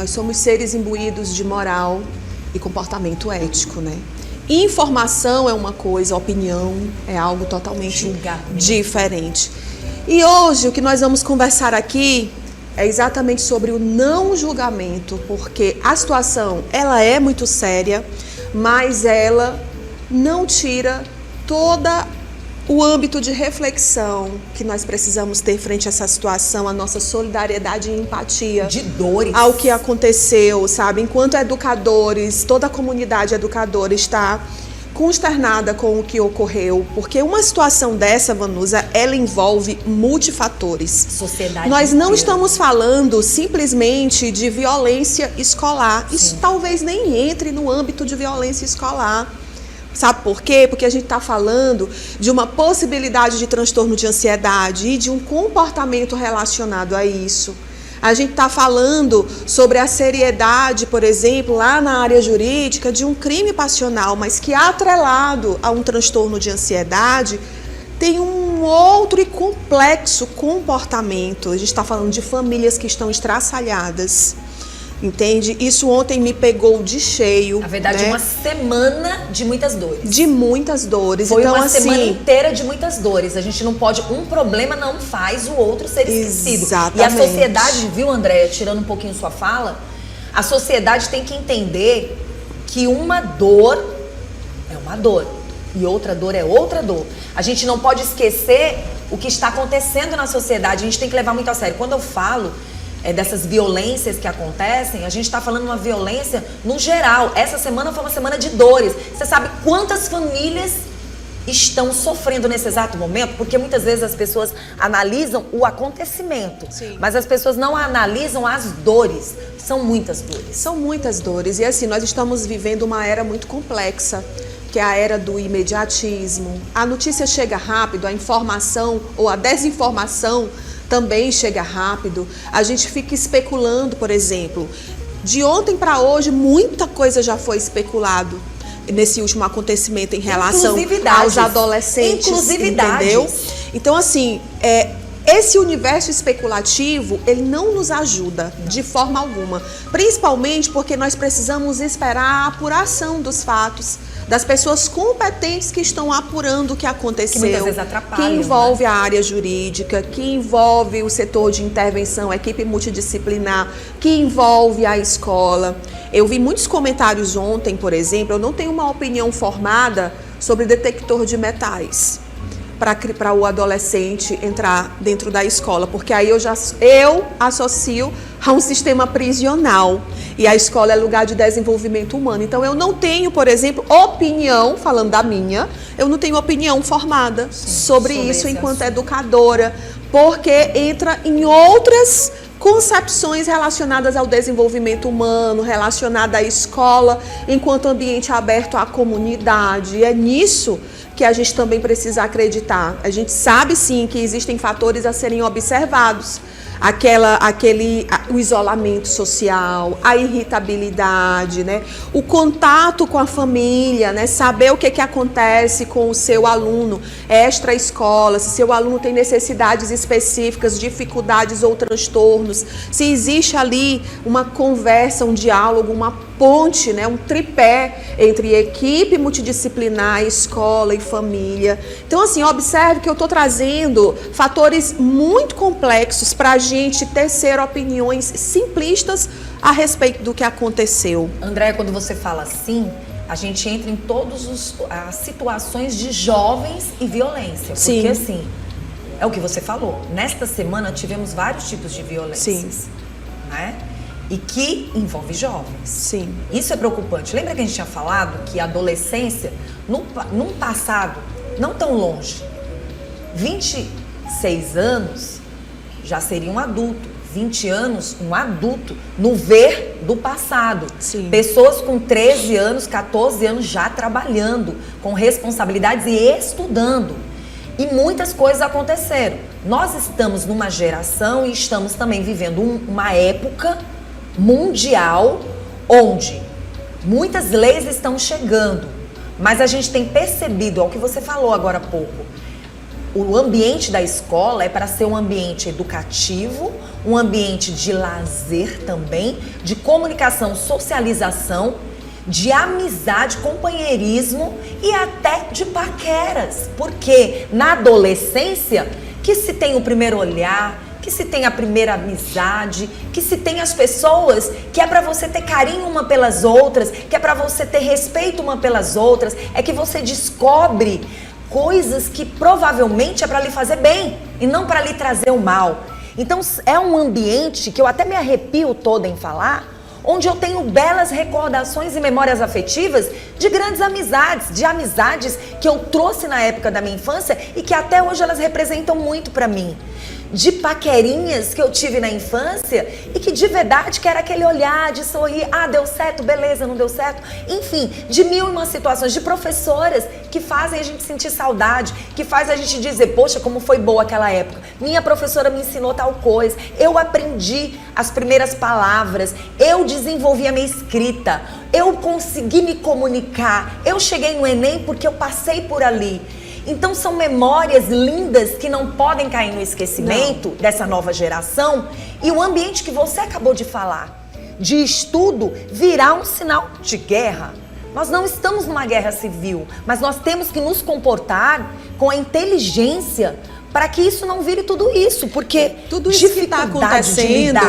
Nós somos seres imbuídos de moral e comportamento ético, né? Informação é uma coisa, opinião é algo totalmente diferente. E hoje o que nós vamos conversar aqui é exatamente sobre o não julgamento, porque a situação ela é muito séria, mas ela não tira toda o âmbito de reflexão que nós precisamos ter frente a essa situação, a nossa solidariedade e empatia. De dores. Ao que aconteceu, sabe? Enquanto educadores, toda a comunidade educadora está consternada com o que ocorreu, porque uma situação dessa, Vanusa, ela envolve multifatores. Sociedade Nós não inteira. estamos falando simplesmente de violência escolar. Sim. Isso talvez nem entre no âmbito de violência escolar. Sabe por quê? Porque a gente está falando de uma possibilidade de transtorno de ansiedade e de um comportamento relacionado a isso. A gente está falando sobre a seriedade, por exemplo, lá na área jurídica, de um crime passional, mas que atrelado a um transtorno de ansiedade tem um outro e complexo comportamento. A gente está falando de famílias que estão estraçalhadas. Entende? Isso ontem me pegou de cheio. Na verdade, né? uma semana de muitas dores. De muitas dores. Foi então, uma assim, semana inteira de muitas dores. A gente não pode, um problema não faz o outro ser esquecido. Exatamente. E a sociedade, viu, Andréia, tirando um pouquinho sua fala, a sociedade tem que entender que uma dor é uma dor e outra dor é outra dor. A gente não pode esquecer o que está acontecendo na sociedade. A gente tem que levar muito a sério. Quando eu falo dessas violências que acontecem, a gente está falando uma violência no geral. Essa semana foi uma semana de dores. Você sabe quantas famílias estão sofrendo nesse exato momento? Porque muitas vezes as pessoas analisam o acontecimento, Sim. mas as pessoas não analisam as dores. São muitas dores. São muitas dores. E assim, nós estamos vivendo uma era muito complexa, que é a era do imediatismo. A notícia chega rápido, a informação ou a desinformação também chega rápido. A gente fica especulando, por exemplo. De ontem para hoje, muita coisa já foi especulado nesse último acontecimento em relação aos adolescentes. Entendeu? Então, assim, esse universo especulativo, ele não nos ajuda de forma alguma. Principalmente porque nós precisamos esperar a apuração dos fatos, das pessoas competentes que estão apurando o que aconteceu, que muitas vezes atrapalham, que envolve a área jurídica, que envolve o setor de intervenção, a equipe multidisciplinar, que envolve a escola. Eu vi muitos comentários ontem, por exemplo, eu não tenho uma opinião formada sobre detector de metais para o adolescente entrar dentro da escola, porque aí eu associo a um sistema prisional e a escola é lugar de desenvolvimento humano. Então eu não tenho, por exemplo, opinião, falando da minha, eu não tenho opinião formada sobre isso enquanto educadora, porque entra em outras concepções relacionadas ao desenvolvimento humano, relacionada à escola enquanto ambiente aberto à comunidade. E é nisso que a gente também precisa acreditar. A gente sabe sim que existem fatores a serem observados. O isolamento social, a irritabilidade, né? O contato com a família, né? Saber o que acontece com o seu aluno extra-escola, se seu aluno tem necessidades específicas, dificuldades ou transtornos, se existe ali uma conversa, um diálogo, uma ponte, né? Um tripé entre equipe multidisciplinar, escola e família. Então, assim, observe que eu estou trazendo fatores muito complexos para a gente tecer opiniões simplistas a respeito do que aconteceu. Andréia, quando você fala assim, a gente entra em todas as situações de jovens e violência. Porque, Sim. assim, é o que você falou. Nesta semana tivemos vários tipos de violências. Sim. Né? E que envolve jovens. Sim. Isso é preocupante. Lembra que a gente tinha falado que a adolescência, num passado não tão longe, 26 anos já seria um adulto, 20 anos um adulto no ver do passado. Sim. Pessoas com 13 anos, 14 anos já trabalhando, com responsabilidades e estudando. E muitas coisas aconteceram. Nós estamos numa geração e estamos também vivendo uma época mundial onde muitas leis estão chegando, mas a gente tem percebido, ao que você falou agora há pouco, o ambiente da escola é para ser um ambiente educativo, um ambiente de lazer também, de comunicação, socialização, de amizade, companheirismo e até de paqueras. Porque na adolescência que se tem o primeiro olhar, que se tem a primeira amizade, que se tem as pessoas, que é para você ter carinho uma pelas outras, que é para você ter respeito uma pelas outras, é que você descobre coisas que provavelmente é para lhe fazer bem e não para lhe trazer o mal. Então é um ambiente que eu até me arrepio toda em falar, onde eu tenho belas recordações e memórias afetivas de grandes amizades, de amizades que eu trouxe na época da minha infância e que até hoje elas representam muito para mim. De paquerinhas que eu tive na infância e que de verdade que era aquele olhar de sorrir, ah, deu certo, beleza, não deu certo. Enfim, de mil e uma situações, de professoras que fazem a gente sentir saudade, que faz a gente dizer, poxa, como foi boa aquela época. Minha professora me ensinou tal coisa, eu aprendi as primeiras palavras, eu desenvolvi a minha escrita, eu consegui me comunicar, eu cheguei no Enem porque eu passei por ali. Então são memórias lindas que não podem cair no esquecimento dessa nova geração. E o ambiente que você acabou de falar, de estudo, virá um sinal de guerra. Nós não estamos numa guerra civil, mas nós temos que nos comportar com a inteligência para que isso não vire tudo isso, porque tudo isso que está acontecendo,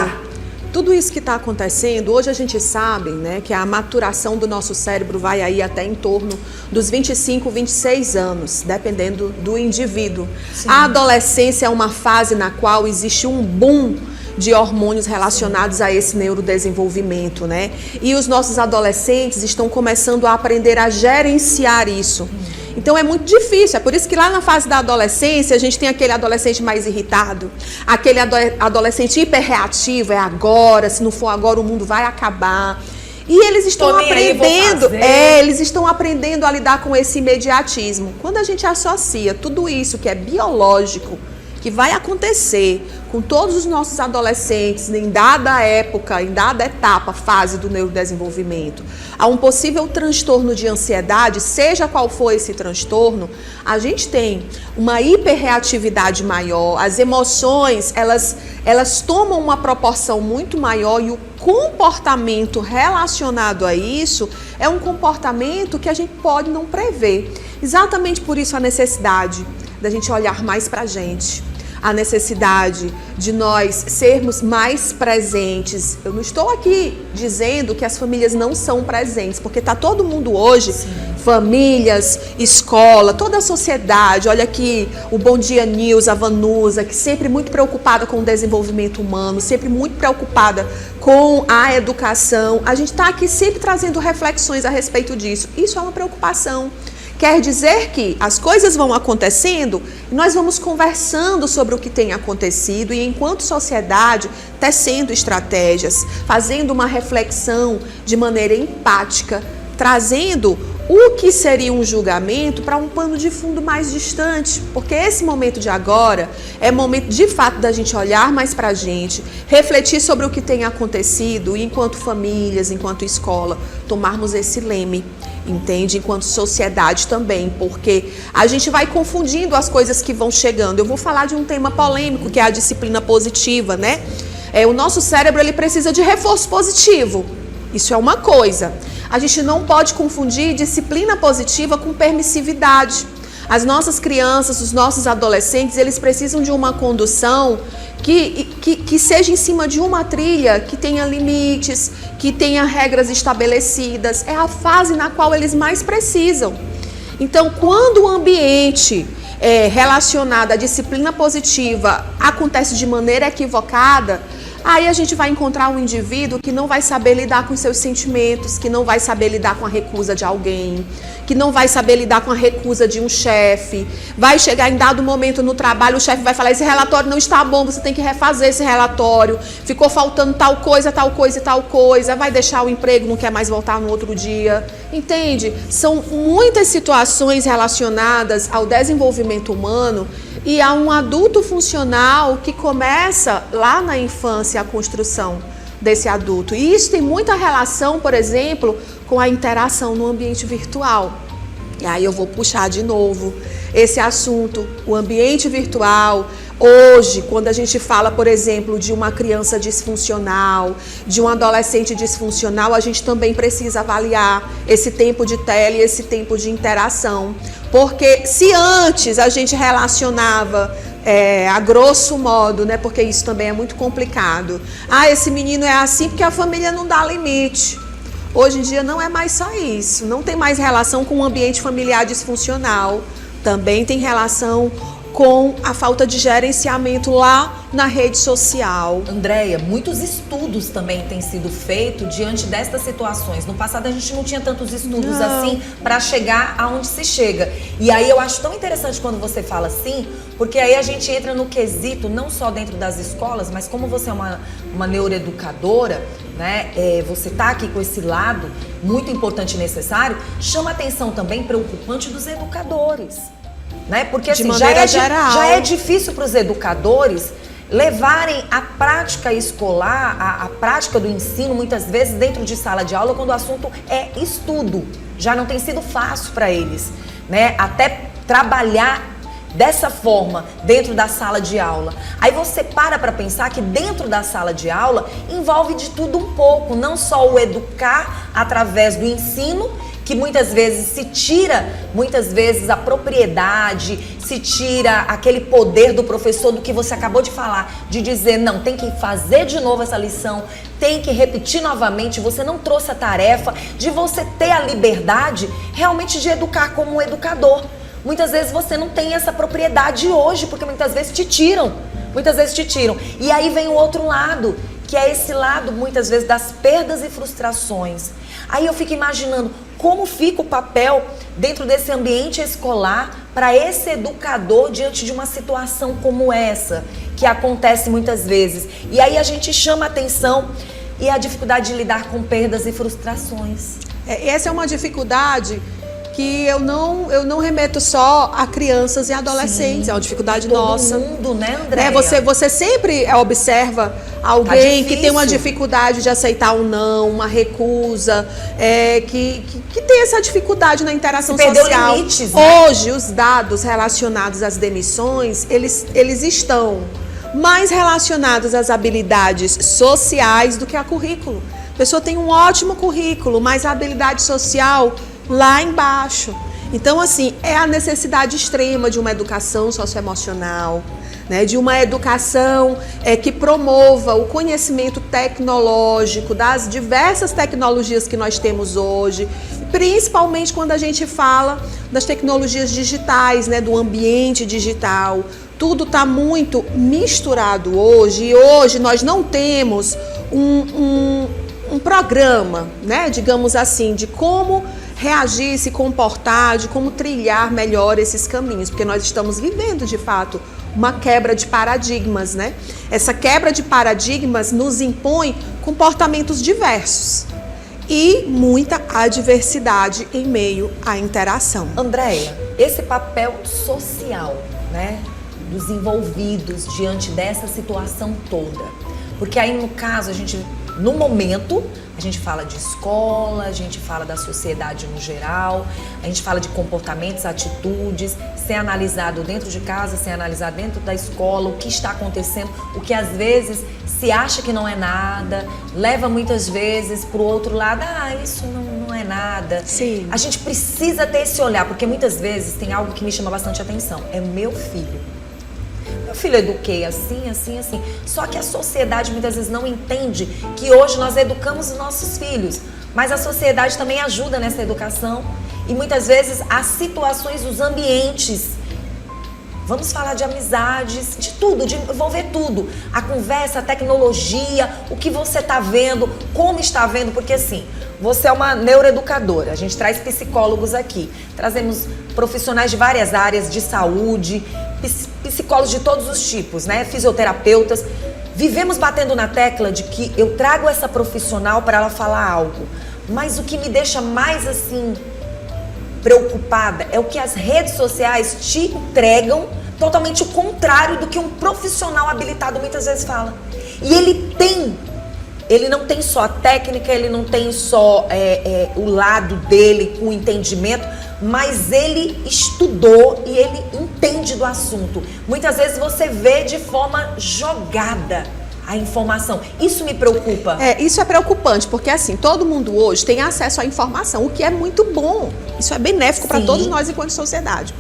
tudo isso que está acontecendo, hoje a gente sabe, né, que a maturação do nosso cérebro vai aí até em torno dos 25, 26 anos, dependendo do indivíduo. Sim. A adolescência é uma fase na qual existe um boom de hormônios relacionados a esse neurodesenvolvimento, né? E os nossos adolescentes estão começando a aprender a gerenciar isso. Então é muito difícil, é por isso que lá na fase da adolescência a gente tem aquele adolescente mais irritado, aquele adolescente hiperreativo, é agora, se não for agora o mundo vai acabar. E eles estão aprendendo, eles estão aprendendo a lidar com esse imediatismo. Quando a gente associa tudo isso que é biológico, que vai acontecer com todos os nossos adolescentes em dada época, em dada etapa, fase do neurodesenvolvimento, a um possível transtorno de ansiedade, seja qual for esse transtorno, a gente tem uma hiperreatividade maior, as emoções, elas tomam uma proporção muito maior e o comportamento relacionado a isso é um comportamento que a gente pode não prever. Exatamente por isso a necessidade da gente olhar mais pra gente. A necessidade de nós sermos mais presentes. Eu não estou aqui dizendo que as famílias não são presentes, porque está todo mundo hoje, sim, famílias, escola, toda a sociedade. Olha aqui o Bom Dia News, a Vanusa, que sempre muito preocupada com o desenvolvimento humano, sempre muito preocupada com a educação. A gente está aqui sempre trazendo reflexões a respeito disso. Isso é uma preocupação. Quer dizer que as coisas vão acontecendo e nós vamos conversando sobre o que tem acontecido e, enquanto sociedade, tecendo estratégias, fazendo uma reflexão de maneira empática, trazendo o que seria um julgamento para um pano de fundo mais distante, porque esse momento de agora é momento de fato da gente olhar mais para a gente, refletir sobre o que tem acontecido e, enquanto famílias, enquanto escola, tomarmos esse leme. Entende? Enquanto sociedade também, porque a gente vai confundindo as coisas que vão chegando. Eu vou falar de um tema polêmico, que é a disciplina positiva, né? O nosso cérebro, ele precisa de reforço positivo. Isso é uma coisa. A gente não pode confundir disciplina positiva com permissividade. As nossas crianças, os nossos adolescentes, eles precisam de uma condução que seja em cima de uma trilha, que tenha limites, que tenha regras estabelecidas. É a fase na qual eles mais precisam. Então, quando o ambiente relacionado à disciplina positiva acontece de maneira equivocada, aí a gente vai encontrar um indivíduo que não vai saber lidar com seus sentimentos, que não vai saber lidar com a recusa de alguém, que não vai saber lidar com a recusa de um chefe. Vai chegar em dado momento no trabalho, o chefe vai falar, esse relatório não está bom, você tem que refazer esse relatório, ficou faltando tal coisa e tal coisa, vai deixar o emprego, não quer mais voltar no outro dia. Entende? São muitas situações relacionadas ao desenvolvimento humano e a um adulto funcional que começa lá na infância a construção desse adulto. E isso tem muita relação, por exemplo, com a interação no ambiente virtual. E aí eu vou puxar de novo esse assunto, o ambiente virtual. Hoje, quando a gente fala, por exemplo, de uma criança disfuncional, de um adolescente disfuncional, a gente também precisa avaliar esse tempo de tela e esse tempo de interação. Porque se antes a gente relacionava a grosso modo, né? Porque isso também é muito complicado. Ah, esse menino é assim porque a família não dá limite. Hoje em dia não é mais só isso. Não tem mais relação com o ambiente familiar disfuncional. Também tem relação com a falta de gerenciamento lá na rede social. Andréia, muitos estudos também têm sido feitos diante destas situações. No passado a gente não tinha tantos estudos assim para chegar aonde se chega. E aí eu acho tão interessante quando você fala assim, porque aí a gente entra no quesito, não só dentro das escolas, mas como você é uma neuroeducadora, né? Você tá aqui com esse lado muito importante e necessário, chama atenção também preocupante dos educadores. Né? Porque assim, já é difícil para os educadores levarem a prática escolar, a prática do ensino, muitas vezes dentro de sala de aula, quando o assunto é estudo. Já não tem sido fácil para eles, né? Até trabalhar dessa forma dentro da sala de aula. Aí você para pensar que dentro da sala de aula envolve de tudo um pouco, não só o educar através do ensino, que muitas vezes se tira, a propriedade, se tira aquele poder do professor do que você acabou de falar, de dizer, não, tem que fazer de novo essa lição, tem que repetir novamente, você não trouxe a tarefa de você ter a liberdade realmente de educar como um educador. Muitas vezes você não tem essa propriedade hoje, porque muitas vezes te tiram. E aí vem o outro lado, que é esse lado, muitas vezes, das perdas e frustrações. Aí eu fico imaginando como fica o papel dentro desse ambiente escolar para esse educador diante de uma situação como essa, que acontece muitas vezes. E aí a gente chama a atenção e a dificuldade de lidar com perdas e frustrações. Essa é uma dificuldade que eu não remeto só a crianças e adolescentes. Sim, é uma dificuldade nossa. Todo mundo, né, Andréia? Você sempre observa alguém que tem uma dificuldade de aceitar um não, uma recusa, que tem essa dificuldade na interação social. Perdeu limites, né? Hoje, os dados relacionados às demissões, eles estão mais relacionados às habilidades sociais do que a currículo. A pessoa tem um ótimo currículo, mas a habilidade social lá embaixo. Então, assim, é a necessidade extrema de uma educação socioemocional, né? De uma educação que promova o conhecimento tecnológico das diversas tecnologias que nós temos hoje, principalmente quando a gente fala das tecnologias digitais, né? Do ambiente digital. Tudo está muito misturado hoje, e hoje nós não temos um programa, né? Digamos assim, de como reagir, se comportar, de como trilhar melhor esses caminhos, porque nós estamos vivendo, de fato, uma quebra de paradigmas, né? Essa quebra de paradigmas nos impõe comportamentos diversos e muita adversidade em meio à interação. Andréia, esse papel social, né, dos envolvidos diante dessa situação toda, porque aí no caso no momento, a gente fala de escola, a gente fala da sociedade no geral, a gente fala de comportamentos, atitudes, ser analisado dentro de casa, ser analisado dentro da escola, o que está acontecendo, o que às vezes se acha que não é nada, leva muitas vezes para o outro lado, isso não é nada. Sim. A gente precisa ter esse olhar, porque muitas vezes tem algo que me chama bastante atenção, é meu filho. Meu filho, eu eduquei assim. Só que a sociedade muitas vezes não entende que hoje nós educamos os nossos filhos. Mas a sociedade também ajuda nessa educação. E muitas vezes as situações, os ambientes. Vamos falar de amizades, de tudo, de envolver tudo. A conversa, a tecnologia, o que você está vendo, como está vendo. Porque assim, você é uma neuroeducadora. A gente traz psicólogos aqui. Trazemos profissionais de várias áreas de saúde, psicólogos de todos os tipos, né? Fisioterapeutas. Vivemos batendo na tecla de que eu trago essa profissional para ela falar algo. Mas o que me deixa mais assim preocupada é o que as redes sociais te entregam totalmente o contrário do que um profissional habilitado muitas vezes fala. E ele tem ele não tem só a técnica, ele não tem só o lado dele, o entendimento, mas ele estudou e ele entende do assunto. Muitas vezes você vê de forma jogada a informação. Isso me preocupa. Isso é preocupante, porque assim, todo mundo hoje tem acesso à informação, o que é muito bom. Isso é benéfico para todos nós enquanto sociedade.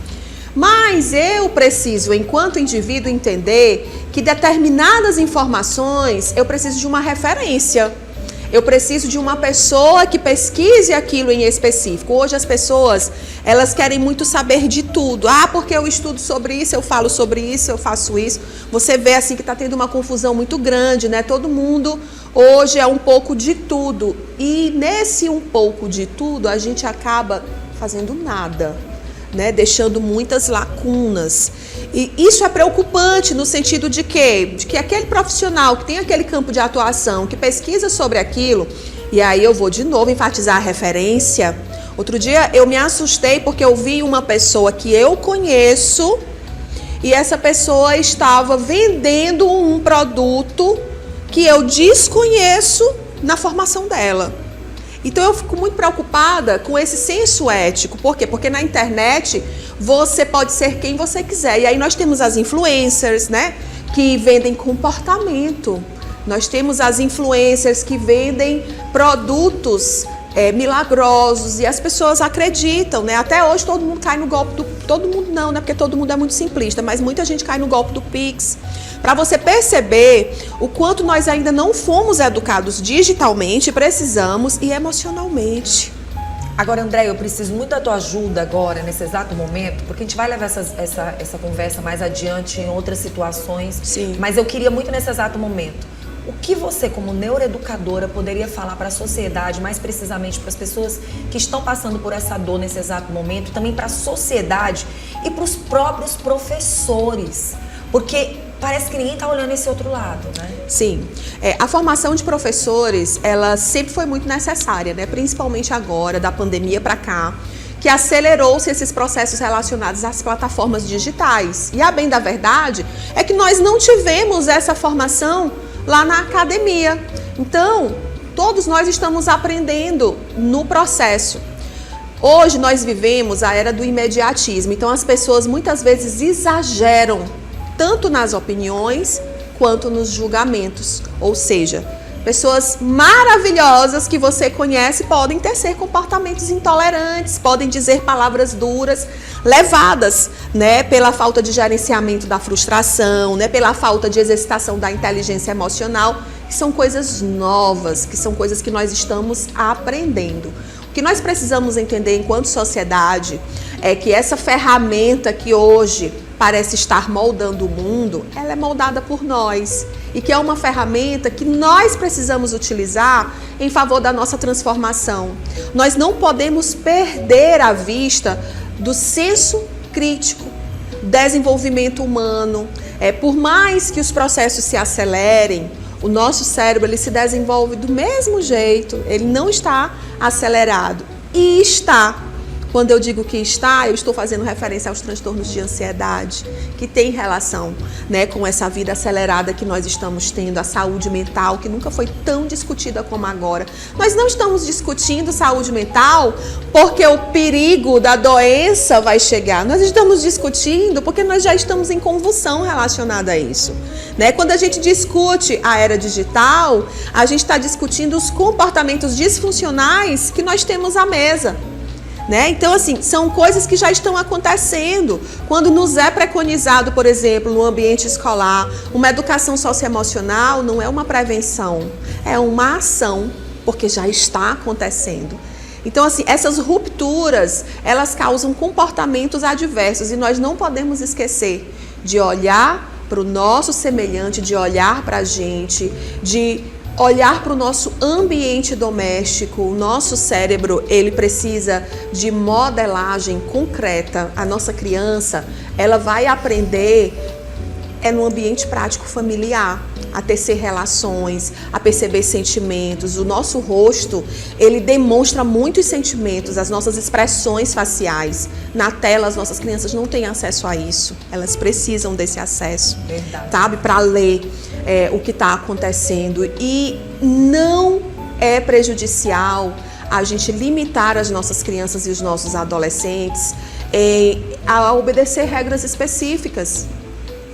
Mas eu preciso, enquanto indivíduo, entender que determinadas informações eu preciso de uma referência. Eu preciso de uma pessoa que pesquise aquilo em específico. Hoje as pessoas, elas querem muito saber de tudo. Ah, porque eu estudo sobre isso, eu falo sobre isso, eu faço isso. Você vê assim que está tendo uma confusão muito grande, né? Todo mundo hoje é um pouco de tudo. E nesse um pouco de tudo, a gente acaba fazendo nada, né? Deixando muitas lacunas. E isso é preocupante no sentido de que aquele profissional que tem aquele campo de atuação, que pesquisa sobre aquilo, e aí eu vou de novo enfatizar a referência. Outro dia eu me assustei porque eu vi uma pessoa que eu conheço e essa pessoa estava vendendo um produto que eu desconheço na formação dela. Então eu fico muito preocupada com esse senso ético. Por quê? Porque na internet você pode ser quem você quiser. E aí nós temos as influencers, né, que vendem comportamento. Nós temos as influencers que vendem produtos milagrosos e as pessoas acreditam, né? Até hoje todo mundo cai no golpe do... Todo mundo não, né? Porque todo mundo é muito simplista, mas muita gente cai no golpe do Pix. Para você perceber o quanto nós ainda não fomos educados digitalmente, precisamos, e emocionalmente. Agora, André, eu preciso muito da tua ajuda agora, nesse exato momento, porque a gente vai levar essa conversa mais adiante em outras situações. Sim. Mas eu queria muito nesse exato momento. O que você, como neuroeducadora, poderia falar para a sociedade, mais precisamente para as pessoas que estão passando por essa dor nesse exato momento, também para a sociedade e para os próprios professores? Porque parece que ninguém está olhando esse outro lado, né? Sim. A formação de professores, ela sempre foi muito necessária, né? Principalmente agora, da pandemia para cá, que acelerou-se esses processos relacionados às plataformas digitais. E a bem da verdade é que nós não tivemos essa formação lá na academia. Então, todos nós estamos aprendendo no processo. Hoje nós vivemos a era do imediatismo, então as pessoas muitas vezes exageram tanto nas opiniões quanto nos julgamentos. Ou seja, pessoas maravilhosas que você conhece podem ter comportamentos intolerantes, podem dizer palavras duras, levadas, né, pela falta de gerenciamento da frustração, né, pela falta de exercitação da inteligência emocional, que são coisas novas, que são coisas que nós estamos aprendendo. O que nós precisamos entender enquanto sociedade é que essa ferramenta que hoje parece estar moldando o mundo, ela é moldada por nós. E que é uma ferramenta que nós precisamos utilizar em favor da nossa transformação. Nós não podemos perder a vista do senso crítico, desenvolvimento humano. Por mais que os processos se acelerem, o nosso cérebro ele se desenvolve do mesmo jeito, ele não está acelerado. E está. Quando eu digo que está, eu estou fazendo referência aos transtornos de ansiedade, que tem relação, né, com essa vida acelerada que nós estamos tendo, a saúde mental, que nunca foi tão discutida como agora. Nós não estamos discutindo saúde mental porque o perigo da doença vai chegar. Nós estamos discutindo porque nós já estamos em convulsão relacionada a isso, né? Quando a gente discute a era digital, a gente está discutindo os comportamentos disfuncionais que nós temos à mesa. Né? Então, assim, são coisas que já estão acontecendo. Quando nos é preconizado, por exemplo, no ambiente escolar, uma educação socioemocional não é uma prevenção, é uma ação, porque já está acontecendo. Então, assim, essas rupturas, elas causam comportamentos adversos e nós não podemos esquecer de olhar para o nosso semelhante, de olhar para a gente, de olhar para o nosso ambiente doméstico. O nosso cérebro, ele precisa de modelagem concreta. A nossa criança, ela vai aprender no ambiente prático familiar, a tecer relações, a perceber sentimentos. O nosso rosto, ele demonstra muitos sentimentos, as nossas expressões faciais. Na tela, as nossas crianças não têm acesso a isso. Elas precisam desse acesso, Verdade. sabe? Para ler. o que está acontecendo e não é prejudicial a gente limitar as nossas crianças e os nossos adolescentes a obedecer regras específicas.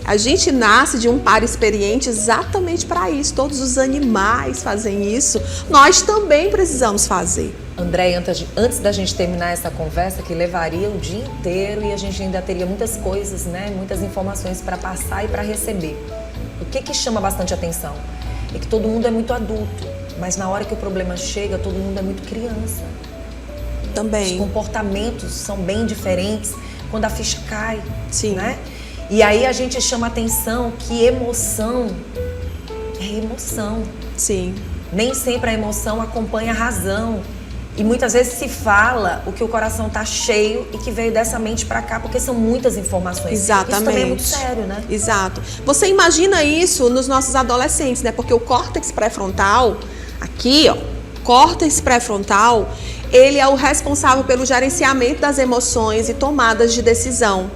A gente nasce de um par experiente exatamente para isso. Todos os animais fazem isso. Nós também precisamos fazer. André, antes da gente terminar essa conversa, que levaria o dia inteiro e a gente ainda teria muitas coisas, né? Muitas informações para passar e para receber. O que chama bastante atenção é que todo mundo é muito adulto, mas na hora que o problema chega, todo mundo é muito criança. Também. Os comportamentos são bem diferentes quando a ficha cai, Sim. Né? E aí a gente chama atenção que emoção é emoção. Sim. Nem sempre a emoção acompanha a razão. E muitas vezes se fala o que o coração tá cheio e que veio dessa mente para cá, porque são muitas informações. Exatamente. Isso também é muito sério, né? Exato. Você imagina isso nos nossos adolescentes, né? Porque o córtex pré-frontal, aqui, ó, córtex pré-frontal, ele é o responsável pelo gerenciamento das emoções e tomadas de decisão.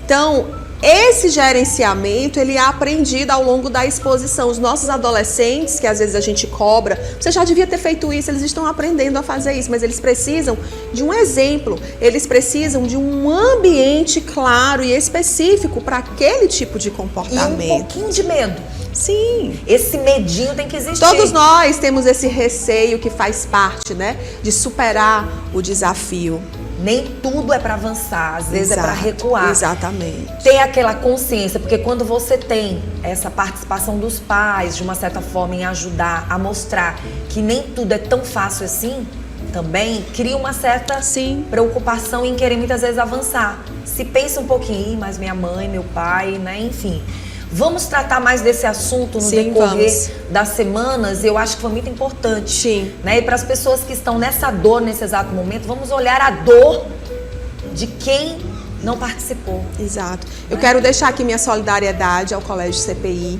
Então, esse gerenciamento, ele é aprendido ao longo da exposição. Os nossos adolescentes, que às vezes a gente cobra, você já devia ter feito isso, eles estão aprendendo a fazer isso, mas eles precisam de um exemplo, eles precisam de um ambiente claro e específico para aquele tipo de comportamento. E um pouquinho de medo. Sim. Esse medinho tem que existir. Todos nós temos esse receio que faz parte, né, de superar o desafio. Nem tudo é para avançar, às vezes é para recuar. Exatamente. Ter aquela consciência, porque quando você tem essa participação dos pais, de uma certa forma, em ajudar a mostrar que nem tudo é tão fácil assim, também cria uma certa preocupação em querer muitas vezes avançar. Se pensa um pouquinho, mas minha mãe, meu pai, né, enfim. Vamos tratar mais desse assunto no decorrer das semanas. Eu acho que foi muito importante. Sim. Né? E para as pessoas que estão nessa dor, nesse exato momento, vamos olhar a dor de quem não participou. Exato. Eu quero deixar aqui minha solidariedade ao Colégio CPI,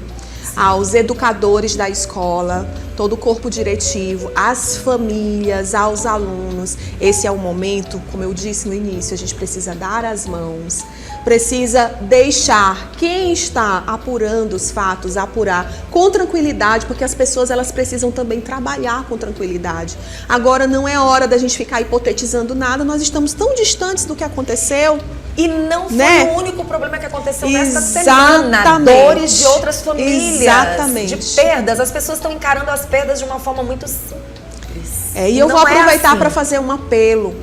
aos educadores da escola, todo o corpo diretivo, às famílias, aos alunos. Esse é o momento, como eu disse no início, a gente precisa dar as mãos, precisa deixar quem está apurando os fatos, apurar com tranquilidade, porque as pessoas elas precisam também trabalhar com tranquilidade. Agora não é hora da gente ficar hipotetizando nada, nós estamos tão distantes do que aconteceu. E não foi o único problema que aconteceu nesta Exatamente. semana. Dores de outras famílias. Exatamente. De perdas. As pessoas estão encarando as perdas de uma forma muito simples. E eu vou aproveitar para fazer um apelo.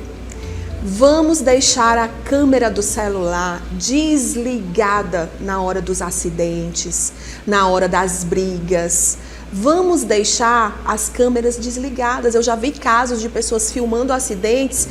Vamos deixar a câmera do celular desligada na hora dos acidentes, na hora das brigas. Vamos deixar as câmeras desligadas. Eu já vi casos de pessoas filmando acidentes,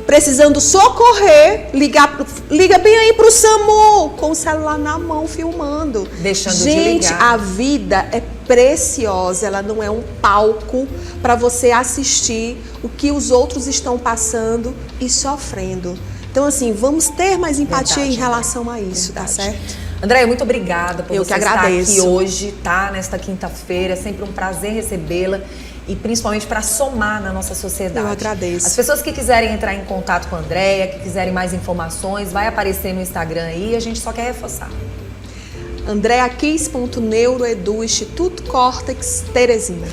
precisando socorrer, liga bem aí pro SAMU, com o celular na mão filmando. Deixando de Gente, ligar. a vida é preciosa, ela não é um palco para você assistir o que os outros estão passando e sofrendo. Então, assim, vamos ter mais empatia em relação a isso, tá certo? Andréia, muito obrigada por você estar agradeço. aqui hoje, tá? Nesta quinta-feira, é sempre um prazer recebê-la. E principalmente para somar na nossa sociedade. Eu agradeço. As pessoas que quiserem entrar em contato com a Andréia, que quiserem mais informações, vai aparecer no Instagram aí, a gente só quer reforçar. andreakis.neuroedu, Instituto Córtex, Teresina.